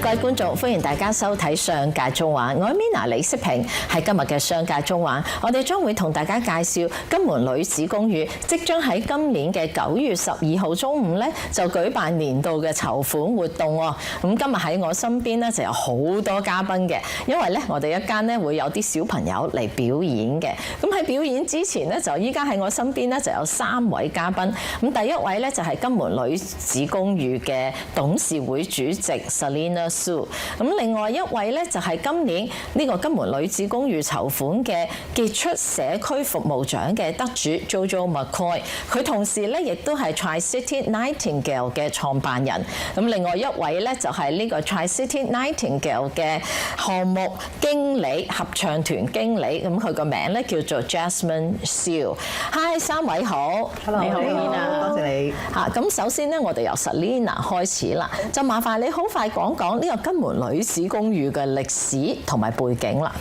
各位觀眾，歡迎大家收睇《商界中環》，我係 Mina 李飾萍，喺今日嘅《商界中環》，我哋將會同大家介紹金門女子公寓即將喺今年嘅9月12號中午咧就舉辦年度嘅籌款活動喎。咁今日喺我身邊咧就有好多嘉賓嘅，因為咧我哋一間咧會有啲小朋友嚟表演嘅。咁喺表演之前咧，就依家喺我身邊咧就有3位嘉賓。咁第一位咧就係金門女子公寓嘅董事會主席 Selina Su。咁另外一位咧就係今年呢個金門女子公寓籌款嘅傑出社區服務獎嘅得主 Jojo McCoy， 佢同時咧亦都係 Tri-City Nightingale 嘅創辦人。咁另外一位咧就係呢個 Tri-City Nightingale 嘅項目經理、合唱團經理，咁佢個名咧叫做 Jasmine Seal。Hi， 3位好。Hello， 你好 Selina，多謝你。咁首先咧，我哋由 Selina 開始啦，就麻煩你好快講講呢個金門女子公寓嘅歷史同埋背景啦。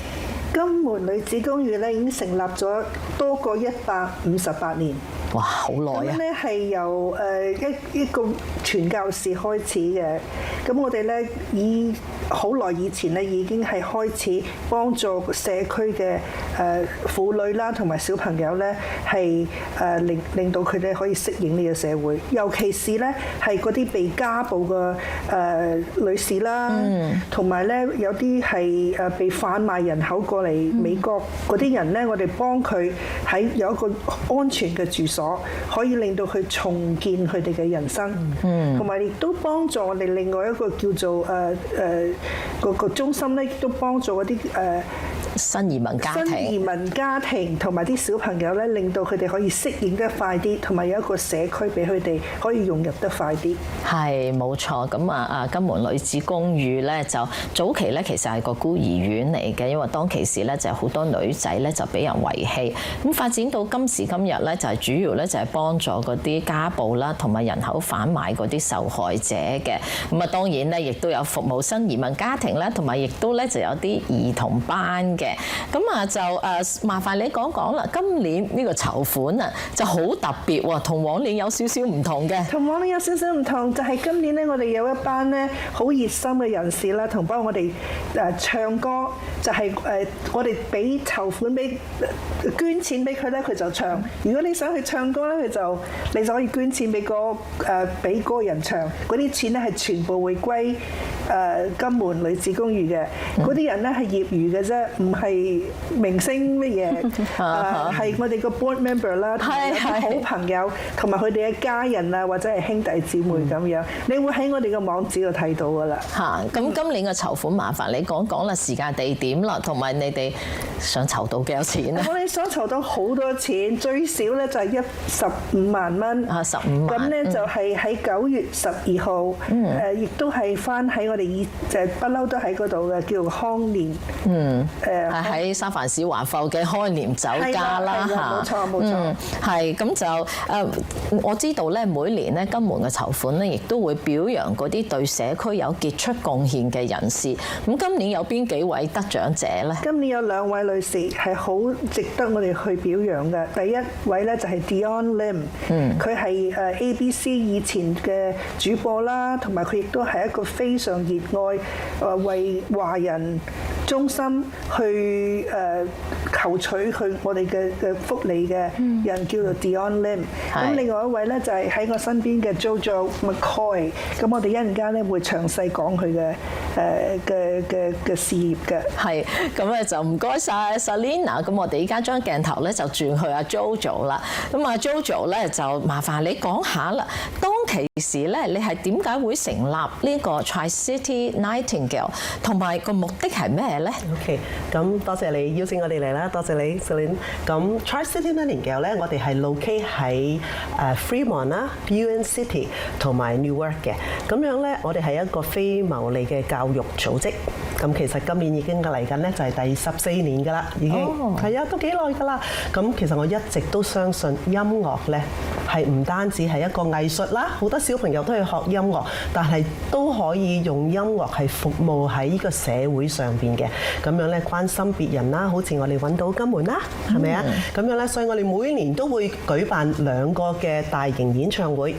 金門女子公寓咧已經成立咗多過158年。哇，好耐啊！咁咧係由一個傳教士開始嘅。咁我哋咧以好耐以前咧已經係開始幫助社區嘅婦女啦，同埋小朋友咧係令到佢哋可以適應呢個社會，尤其是咧係嗰啲被家暴嘅女士啦，同埋咧有啲係被販賣人口過嚟美國嗰啲人咧，我哋幫佢喺有一個安全嘅住所，可以令到佢重建佢哋嘅人生，同埋亦都幫助我哋另外一個叫做個中心咧，亦都幫助嗰啲新移民家庭同埋啲小朋友咧，令到佢哋可以適應得快啲，同埋有一個社區俾佢哋可以融入得快啲。係冇錯，咁金門女子公寓咧就早期咧其實係個孤兒院嚟嘅，因為當其時咧就好多女仔咧就俾人遺棄，咁發展到今時今日咧就係主要咧就係幫助嗰啲家暴啦同埋人口販賣嗰啲受害者嘅。咁啊當然咧亦都有服務新移民家庭啦，同埋亦都咧就有啲兒童班嘅。咁啊就麻煩你講講啦，今年呢個籌款啊就好特別喎，同往年有少少唔同嘅。同往年有少少唔同，就係今年咧，我哋有一班咧好熱心嘅人士啦，同幫我哋唱歌，就係我哋俾籌款俾捐錢俾佢咧，佢就唱。如果你想去唱歌咧，你就可以捐錢俾俾嗰個人唱。嗰啲錢咧係全部會歸金門女子公寓嘅。嗰啲人咧係業餘嘅啫，唔係明星乜嘢，係我哋個 board member 啦，同埋有啲好朋友，同埋佢哋嘅家人啊，或者係兄弟姊妹咁樣，你會喺我哋嘅網址度睇到噶啦。咁今年嘅籌款麻煩你講講啦，時間地點啦，同埋你哋想籌到幾多錢咧？我哋想籌到好多錢，最少咧就係15萬蚊。15萬。咁咧就係喺9月12號，亦都係翻喺我哋就不嬲都喺嗰度嘅，叫做康廉。係喺三藩市華埠嘅康廉酒家啦嚇。冇錯。係咁就我知道咧，每年咧金門嘅籌款咧，亦都會表揚嗰啲對社區有傑出貢獻嘅人士。咁今年有邊幾位得獎者咧？今年有2位女士係好值得我哋去表揚嘅。第一位咧就係 Dion Lim，佢係ABC 以前嘅主播啦，同埋佢亦都係一個非常熱愛為華人中心去求取我哋嘅福利嘅人，叫做 Dion Lim。咁另外一位咧就係喺我身邊嘅 Jojo McCoy。咁我哋一陣間咧會詳細講佢嘅事業嘅。係，咁咧就唔該晒 Selina。咁我哋依家將鏡頭咧就轉去阿 Jojo 啦。咁阿 Jojo 咧就麻煩你講下啦。當其時咧，你係點解會成立呢個 Tri-City Nightingale， 同埋個目的係咩咧 ？OK， 咁多謝你邀請我哋嚟啦，多謝你 Selina。咁 Tri-City Nightingale 咧，我哋係 locate 喺Fremont 啦、UN City 同埋 Newark 嘅。咁樣咧，我哋係一個非牟利嘅教育組織。咁其實今年已經嚟緊咧，就係第14年㗎啦，已經係啊，都幾耐㗎啦。咁其實我一直都相信音樂咧係唔單止係一個藝術啦，好多小朋友都去學音樂，但係都可以用音樂係服務喺呢個社會上邊嘅，咁樣咧關心別人啦，好似我哋揾到金門啦，係咪啊？咁樣咧，所以我哋每年都會舉辦2個嘅大型演唱會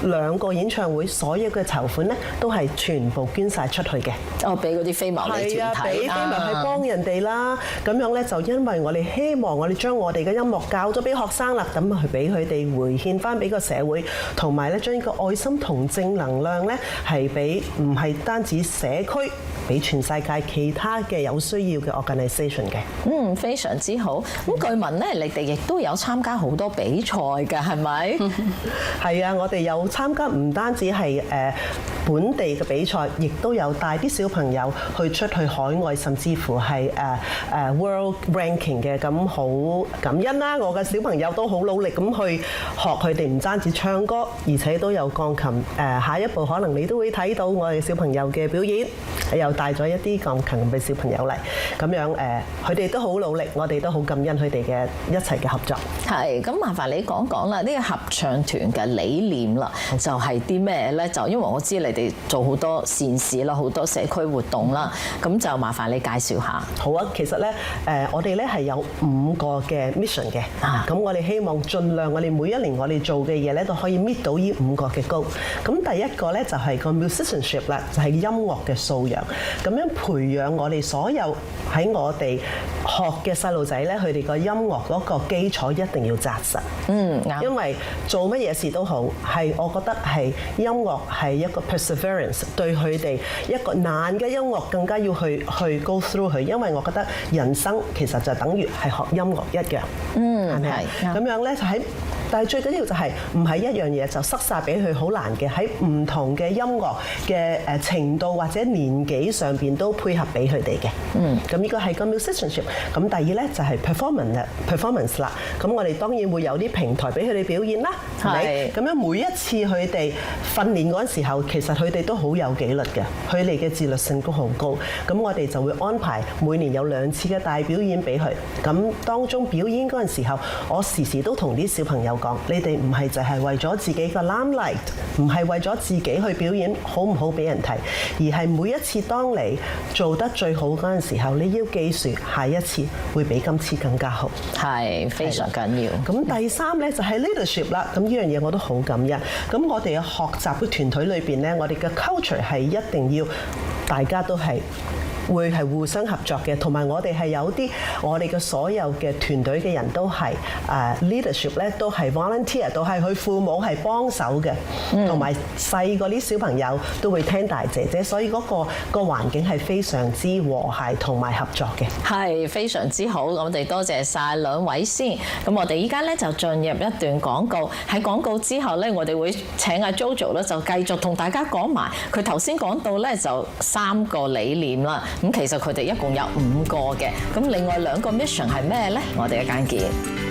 ，2個演唱會所有嘅籌款咧都係全部捐晒出去嘅。哦，俾嗰啲非牟利團體，俾非牟利去幫人哋啦。咁樣咧就因為我哋希望我哋將我哋嘅音樂教咗俾學生啦，咁去俾佢哋回獻翻俾個社會，同埋咧將呢個愛心同正能量咧係俾唔係單止社區，俾全世界其他嘅有需要嘅 organisation 嘅。非常之好。咁據聞咧，你哋亦都有參加好多比賽㗎，係咪？係啊，我哋有參加唔單止係本地嘅比賽，亦都有帶啲小朋友出去海外，甚至乎係World Ranking 嘅。咁好感恩啦！我嘅小朋友都好努力咁去學佢哋，唔單止唱歌，而且都有鋼琴。下一步可能你都會睇到我哋小朋友嘅表演，又帶咗一啲鋼琴嘅小朋友嚟。咁樣佢哋都好努力，我哋都好感恩佢哋嘅一齊嘅合作。係，咁麻煩你講講啦，呢個合唱團嘅理念啦，就係啲咩咧？就因為我知你哋做好多善事啦，好多社區活動啦，咁就麻煩你介紹下。好啊，其實咧我哋咧係有5個嘅 mission 嘅，咁我哋希望盡量我哋每一年我哋做嘅嘢咧都可以搣到呢5個嘅高。咁第一個咧就係個 musicianship 啦，就係音樂嘅素養，咁樣培養我哋所有喺我哋學嘅細路仔咧，佢哋個音樂嗰個基礎一定要紮實。啱。因為做乜嘢事都好，係我覺得係音樂係一個 perseverance， 對佢哋一個難嘅音樂更加要去 go through 佢，因為我覺得人生其實就等於係學音樂一樣，係咪？咁樣咧就喺。但係最緊要就係唔係一樣嘢就塞晒俾佢好難嘅，喺唔同嘅音樂嘅程度或者年紀上邊都配合俾佢哋嘅。咁呢個係個 musicianship。咁第二咧就係 performance 啦。咁我哋當然會有啲平台俾佢哋表演啦，係咪？咁樣每一次佢哋訓練嗰陣時候，其實佢哋都好有紀律嘅，佢哋嘅自律性都好高。咁我哋就會安排每年有2次嘅大表演俾佢。咁當中表演嗰陣時候，我時時都同啲小朋友講，你哋唔係就係為咗自己個 limelight， 唔係為咗自己去表演好唔好俾人睇，而係每一次當你做得最好嗰陣時候，你要記住下一次會比今次更加好。係非常緊要。咁第3咧就係 leadership 啦。咁呢樣嘢我都好感恩。咁我哋嘅學習嘅團隊裏邊咧，我哋嘅 culture 係一定要大家都係。會係互相合作嘅，同埋我哋係有啲我哋嘅所有嘅團隊嘅人都係leadership 咧，都係 volunteer， 都係佢父母係幫手嘅，同埋細個啲小朋友都會聽大姐姐，所以嗰個環境係非常之和諧同埋合作嘅。係非常之好，我哋多謝晒2位先。咁我哋依家咧就進入一段廣告，喺廣告之後咧，我哋會請阿 JoJo 咧就繼續同大家講埋佢頭先講到咧就3個理念啦。咁其實佢哋一共有5個嘅，咁另外2個 mission 係咩呢？我哋一間見。